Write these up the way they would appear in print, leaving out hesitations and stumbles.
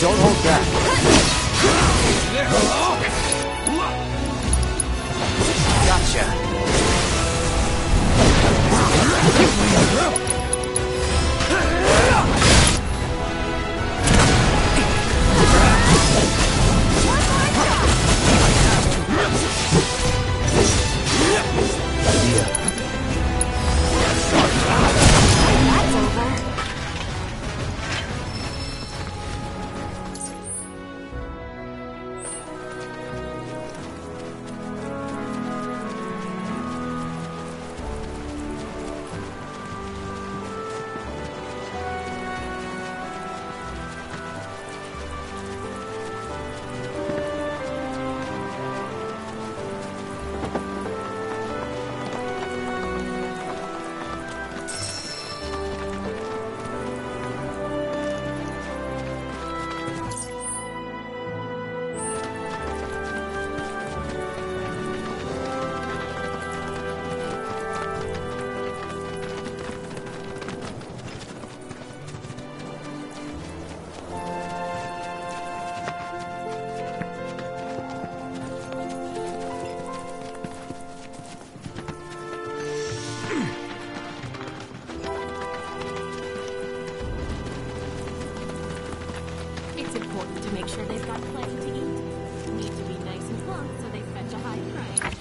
Don't hold back. Gotcha. That's over. It's important to make sure they've got plenty to eat. Need to be nice and plump so they fetch a high price.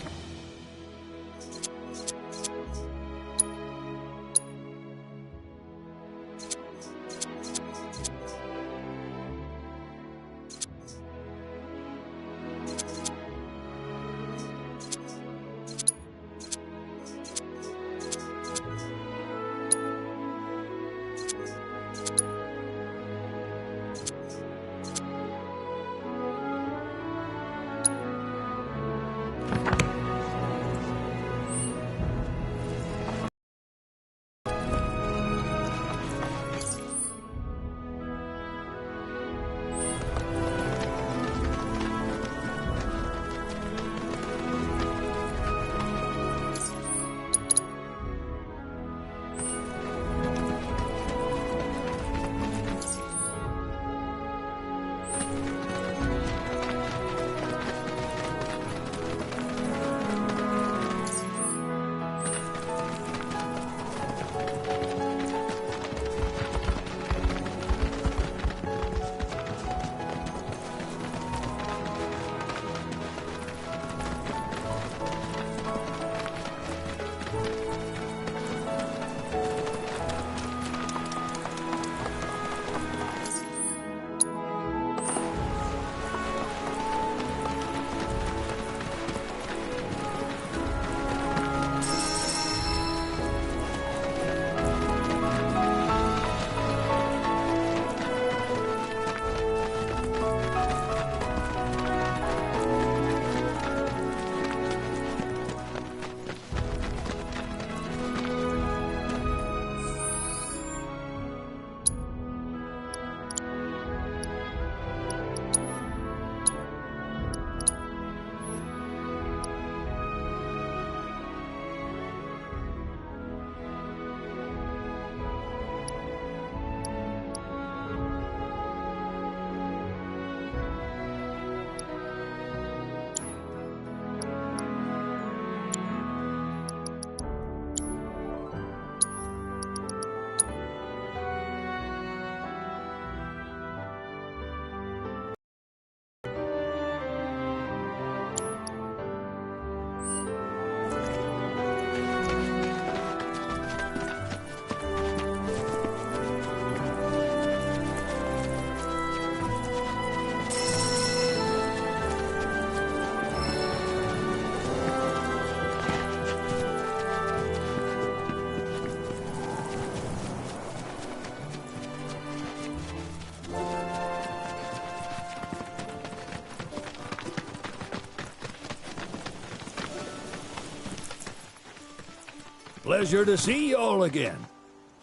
Pleasure to see y'all again.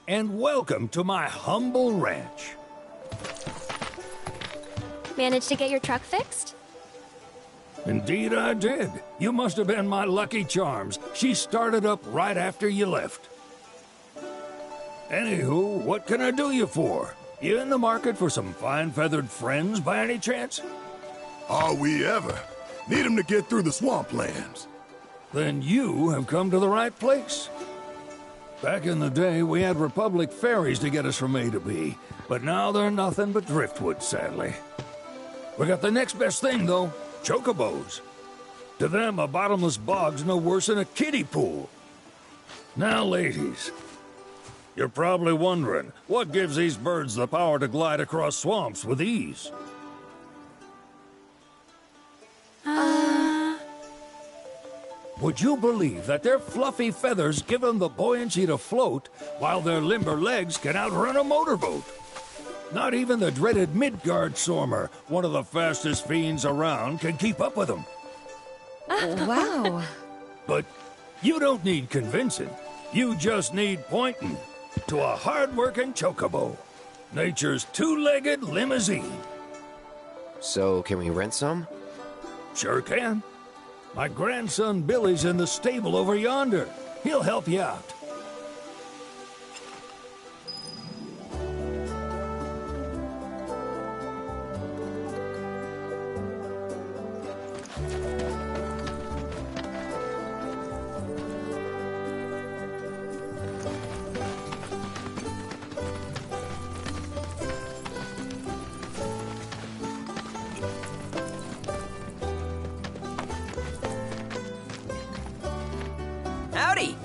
And welcome to my humble ranch. Managed to get your truck fixed? Indeed I did. You must have been my lucky charms. She started up right after you left. Anywho, what can I do you for? You in the market for some fine-feathered friends by any chance? Are we ever? Need 'em to get through the swamplands. Then you have come to the right place. Back in the day, we had Republic ferries to get us from A to B, but now they're nothing but driftwood, sadly. We got the next best thing, though, chocobos. To them, a bottomless bog's no worse than a kiddie pool. Now, ladies, you're probably wondering, what gives these birds the power to glide across swamps with ease? Would you believe that their fluffy feathers give them the buoyancy to float, while their limber legs can outrun a motorboat? Not even the dreaded Midgard Stormer, one of the fastest fiends around, can keep up with them. Wow. But you don't need convincing. You just need pointing to a hard-working chocobo. Nature's two-legged limousine. So, can we rent some? Sure can. My grandson Billy's in the stable over yonder. He'll help you out. Howdy!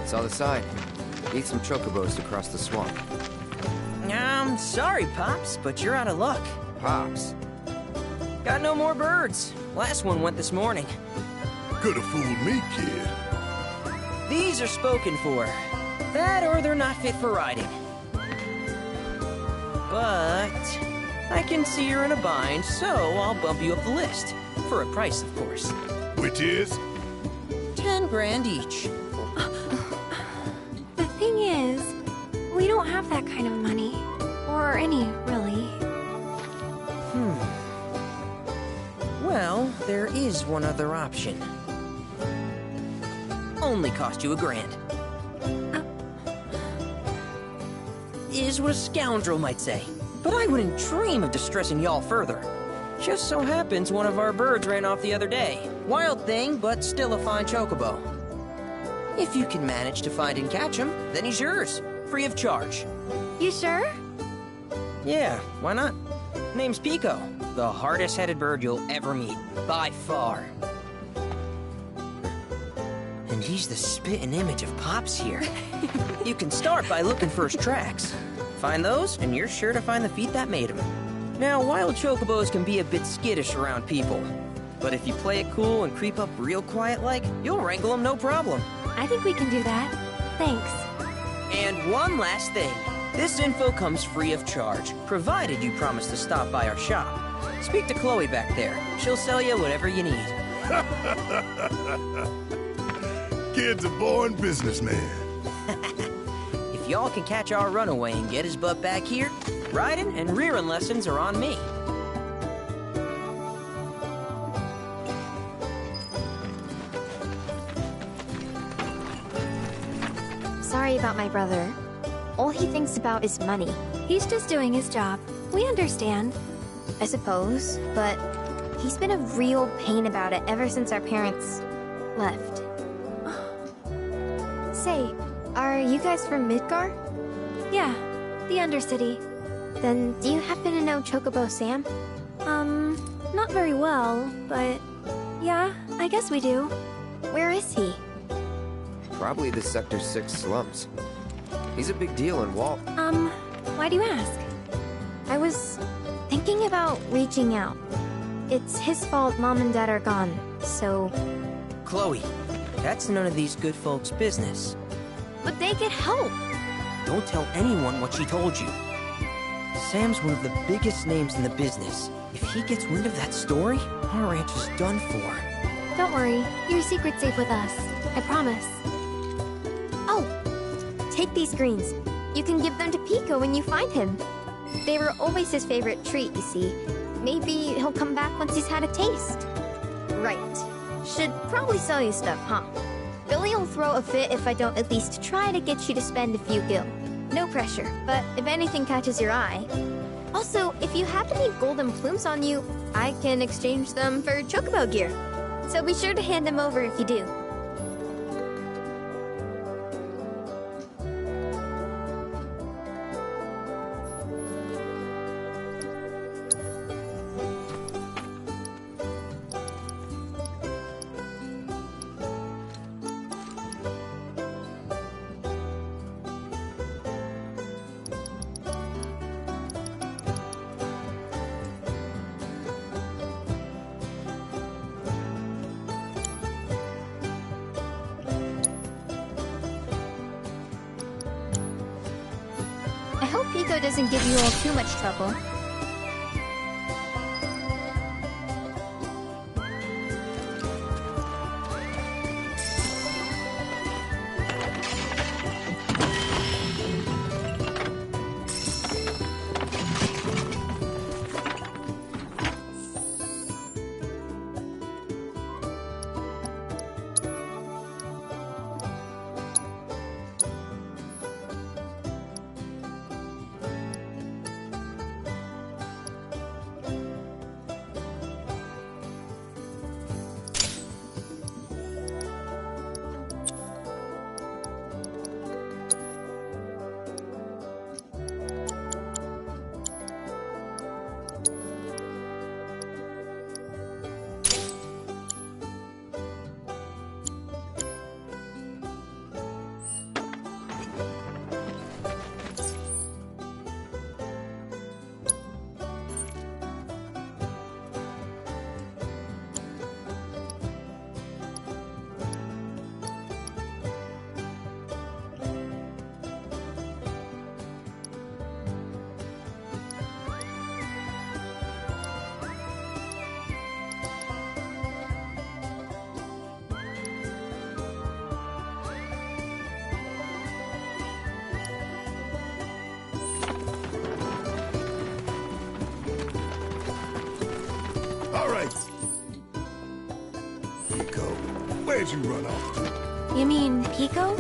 Saw the sign. Need some chocobos to cross the swamp. Sorry, Pops, but you're out of luck. Pops. Got no more birds. Last one went this morning. Could've fooled me, kid. These are spoken for. That or they're not fit for riding. But I can see you're in a bind, so I'll bump you up the list. For a price, of course. Which is? 10 grand each. The thing is, we don't have that kind of money. Or any, really. Well, there is one other option. Only cost you $1,000. Is what a scoundrel might say. But I wouldn't dream of distressing y'all further. Just so happens one of our birds ran off the other day. Wild thing, but still a fine chocobo. If you can manage to find and catch him, then he's yours. Free of charge. You sure? Yeah, why not? Name's Pico. The hardest-headed bird you'll ever meet. By far. And he's the spitting image of Pops here. You can start by looking for his tracks. Find those, and you're sure to find the feet that made him. Now, wild chocobos can be a bit skittish around people. But if you play it cool and creep up real quiet-like, you'll wrangle them no problem. I think we can do that. Thanks. And one last thing. This info comes free of charge, provided you promise to stop by our shop. Speak to Chloe back there. She'll sell you whatever you need. Kid's a born businessman. If y'all can catch our runaway and get his butt back here, riding and rearing lessons are on me. Sorry about my brother. All he thinks about is money. He's just doing his job. We understand. I suppose, but he's been a real pain about it ever since our parents left. Say, are you guys from Midgar? Yeah, the Undercity. Then do you happen to know Chocobo Sam? Not very well, but yeah, I guess we do. Where is he? Probably the Sector 6 slums. He's a big deal in Walt. Why do you ask? I was thinking about reaching out. It's his fault Mom and Dad are gone, so... Chloe, that's none of these good folks' business. But they get help! Don't tell anyone what she told you. Sam's one of the biggest names in the business. If he gets wind of that story, our ranch is done for. Don't worry, your secret's safe with us. I promise. Oh, take these greens. You can give them to Pico when you find him. They were always his favorite treat, you see. Maybe he'll come back once he's had a taste. Right. Should probably sell you stuff, huh? Billy will throw a fit if I don't at least try to get you to spend a few gil. No pressure, but if anything catches your eye... Also, if you have any golden plumes on you, I can exchange them for chocobo gear. So be sure to hand them over if you do. I hope Pico doesn't give you all too much trouble. All right. Pico, where'd you run off to? You mean Pico?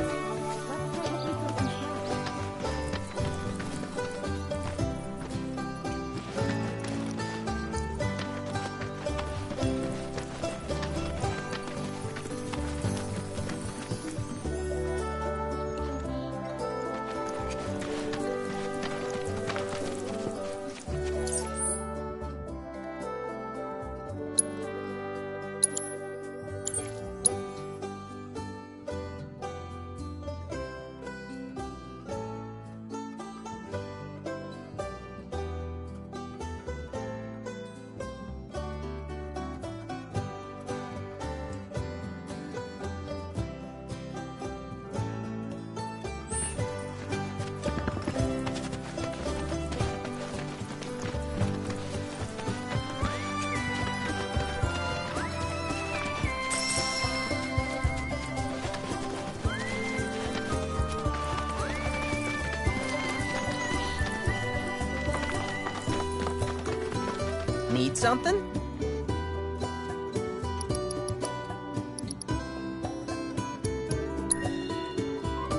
Need something?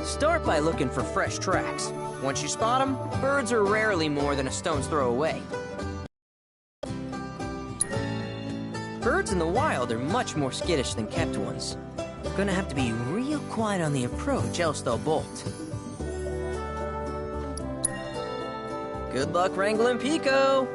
Start by looking for fresh tracks. Once you spot them, birds are rarely more than a stone's throw away. Birds in the wild are much more skittish than kept ones. Gonna have to be real quiet on the approach, else they'll bolt. Good luck wrangling Pico!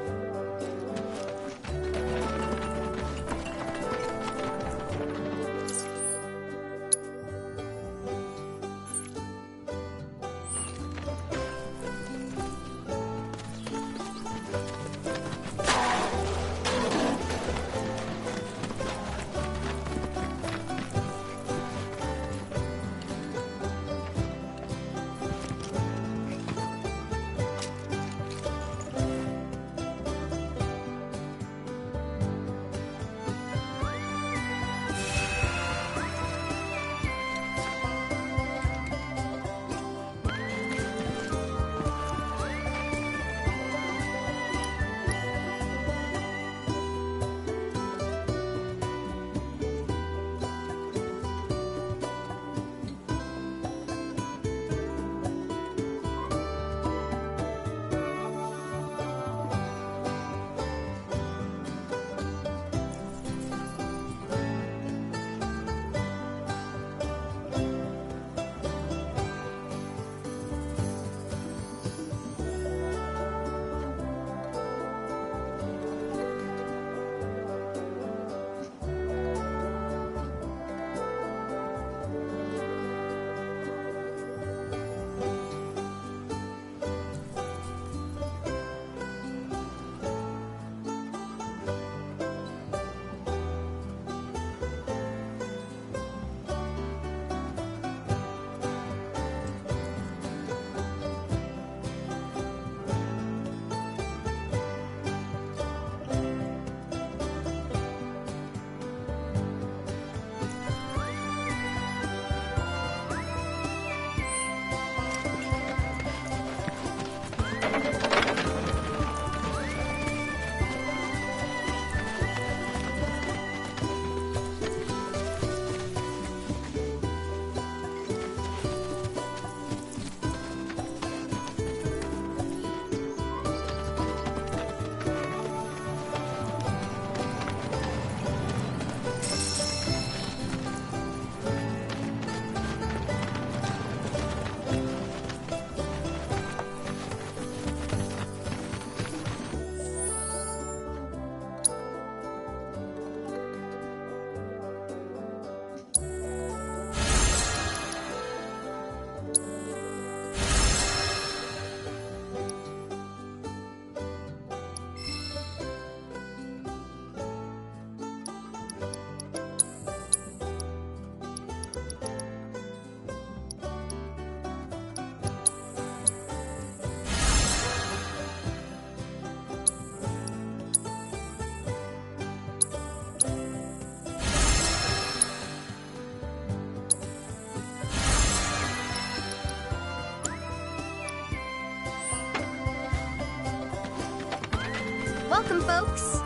Welcome, folks.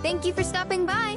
Thank you for stopping by.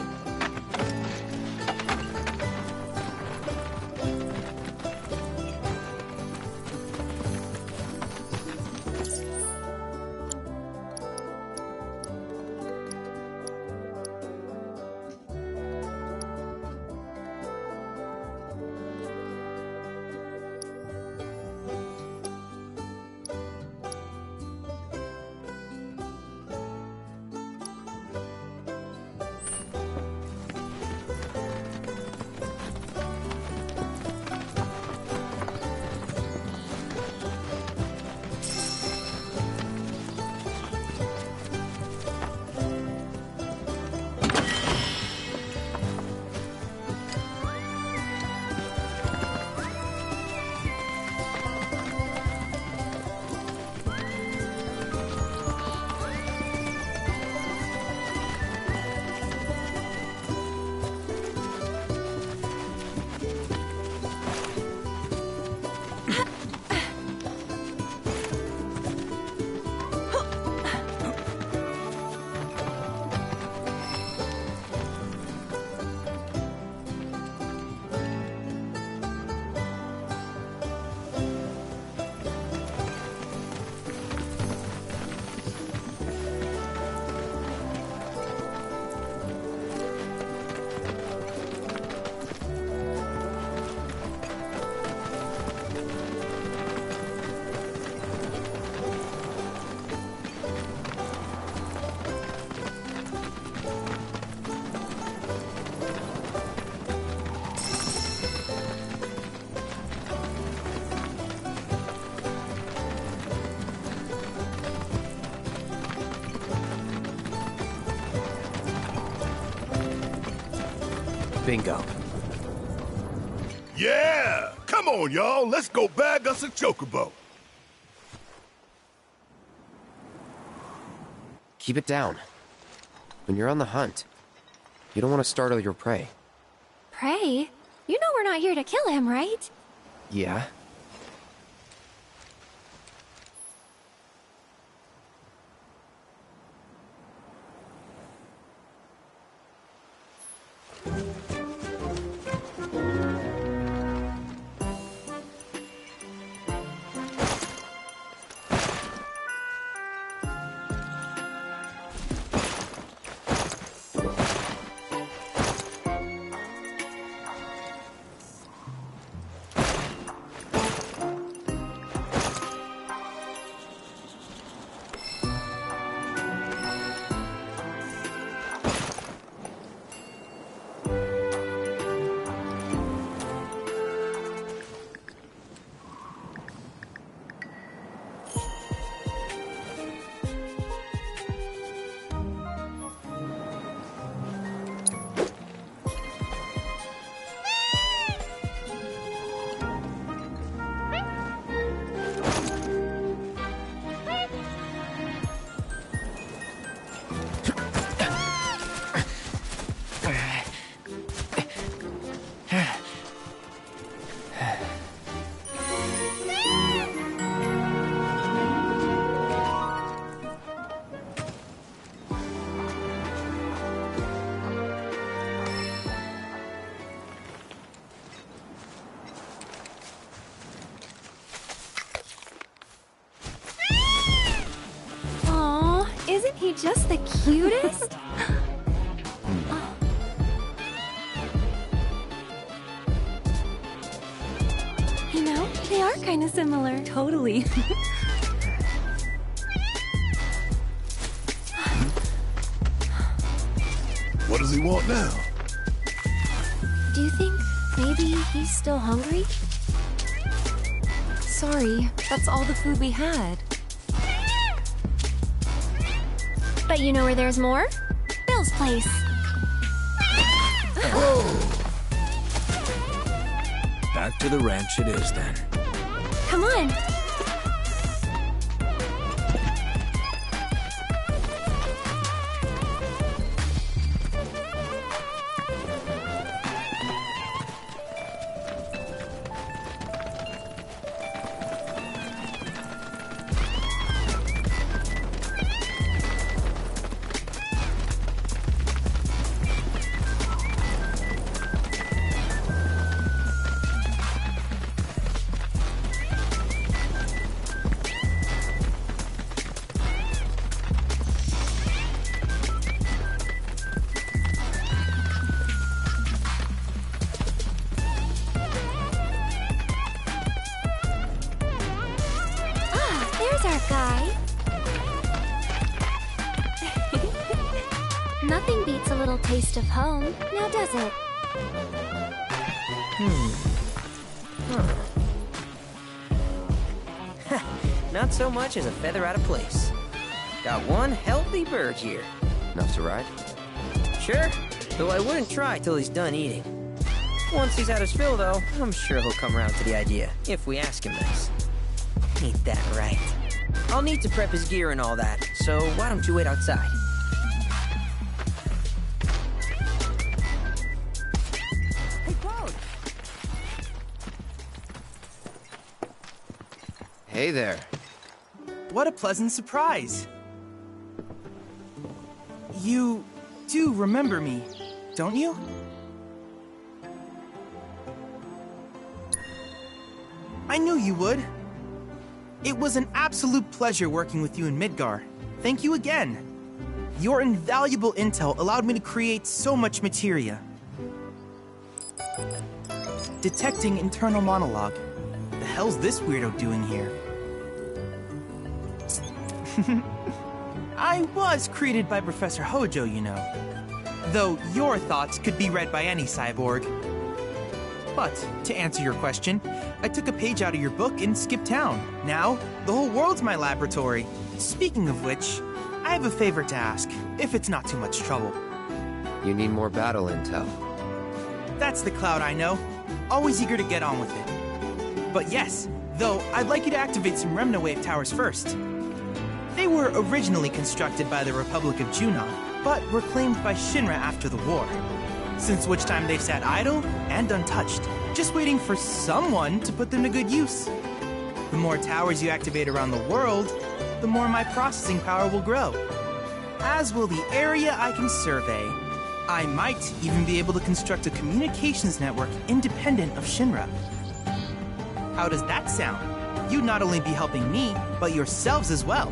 Bingo. Yeah! Come on, y'all. Let's go bag us a chocobo. Keep it down. When you're on the hunt, you don't want to startle your prey. Prey? You know we're not here to kill him, right? Yeah? Isn't he just the cutest? You know, they are kind of similar. Totally. What does he want now? Do you think maybe he's still hungry? Sorry, that's all the food we had. But you know where there's more? Bill's place. Back to the ranch it is then. Come on. There's our guy. Nothing beats a little taste of home, now does it? Not so much as a feather out of place. Got one healthy bird here. Enough to ride? Sure, though I wouldn't try till he's done eating. Once he's had his fill, though, I'm sure he'll come around to the idea, if we ask him this. Ain't that right? I'll need to prep his gear and all that, so why don't you wait outside? Hey, Cloud! Hey there. What a pleasant surprise! You do remember me, don't you? I knew you would. It was an absolute pleasure working with you in Midgar. Thank you again. Your invaluable intel allowed me to create so much materia. Detecting internal monologue. The hell's this weirdo doing here? I was created by Professor Hojo, you know. Though your thoughts could be read by any cyborg. But, to answer your question, I took a page out of your book and skipped town. Now, the whole world's my laboratory. Speaking of which, I have a favor to ask, if it's not too much trouble. You need more battle intel. That's the Cloud I know. Always eager to get on with it. But yes, though, I'd like you to activate some Remna Wave towers first. They were originally constructed by the Republic of Junon, but were claimed by Shinra after the war. Since which time they've sat idle and untouched, just waiting for someone to put them to good use. The more towers you activate around the world, the more my processing power will grow. As will the area I can survey. I might even be able to construct a communications network independent of Shinra. How does that sound? You'd not only be helping me, but yourselves as well.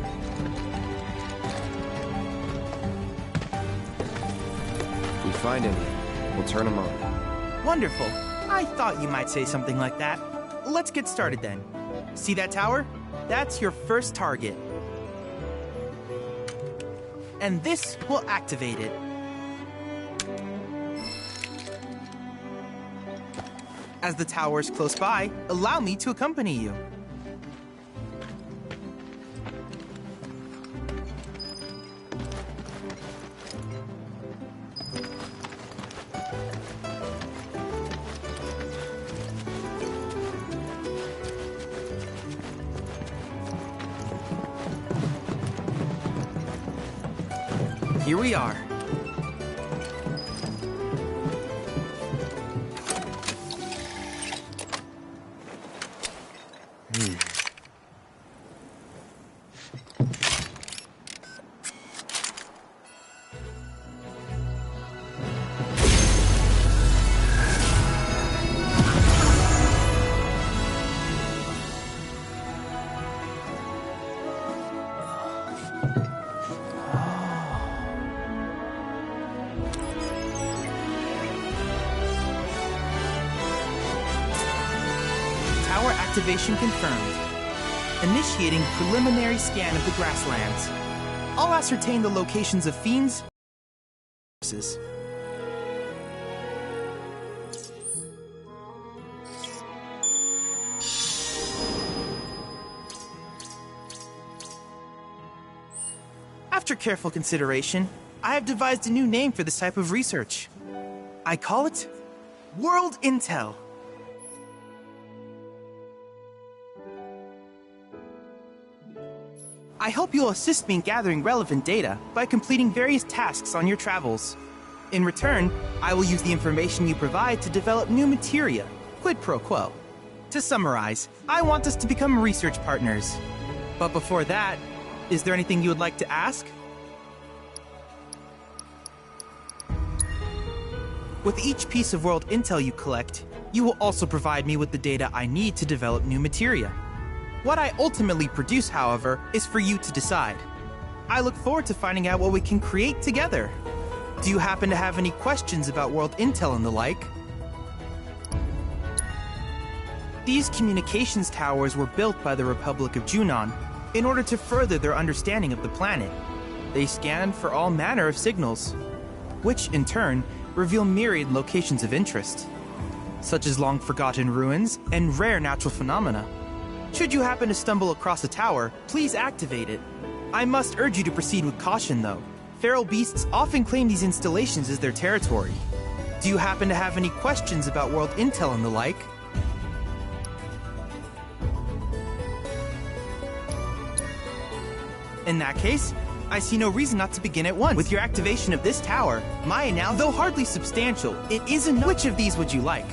If we find any, we'll turn them on. Wonderful. I thought you might say something like that. Let's get started then. See that tower? That's your first target. And this will activate it. As the tower is close by, allow me to accompany you. Here we are. Tower activation confirmed. Initiating preliminary scan of the grasslands. I'll ascertain the locations of fiends. After careful consideration, I have devised a new name for this type of research. I call it World Intel. I hope you'll assist me in gathering relevant data by completing various tasks on your travels. In return, I will use the information you provide to develop new materia, quid pro quo. To summarize, I want us to become research partners. But before that, is there anything you would like to ask? With each piece of world intel you collect, you will also provide me with the data I need to develop new materia. What I ultimately produce, however, is for you to decide. I look forward to finding out what we can create together. Do you happen to have any questions about world intel and the like? These communications towers were built by the Republic of Junon, in order to further their understanding of the planet. They scan for all manner of signals, which in turn reveal myriad locations of interest, such as long-forgotten ruins and rare natural phenomena. Should you happen to stumble across a tower, please activate it. I must urge you to proceed with caution, though. Feral beasts often claim these installations as their territory. Do you happen to have any questions about world intel and the like? In that case, I see no reason not to begin at once. With your activation of this tower, my analysis, though hardly substantial, it is enough. Which of these would you like?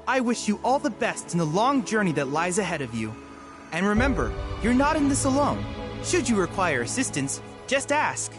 I wish you all the best in the long journey that lies ahead of you. And remember, you're not in this alone. Should you require assistance, just ask.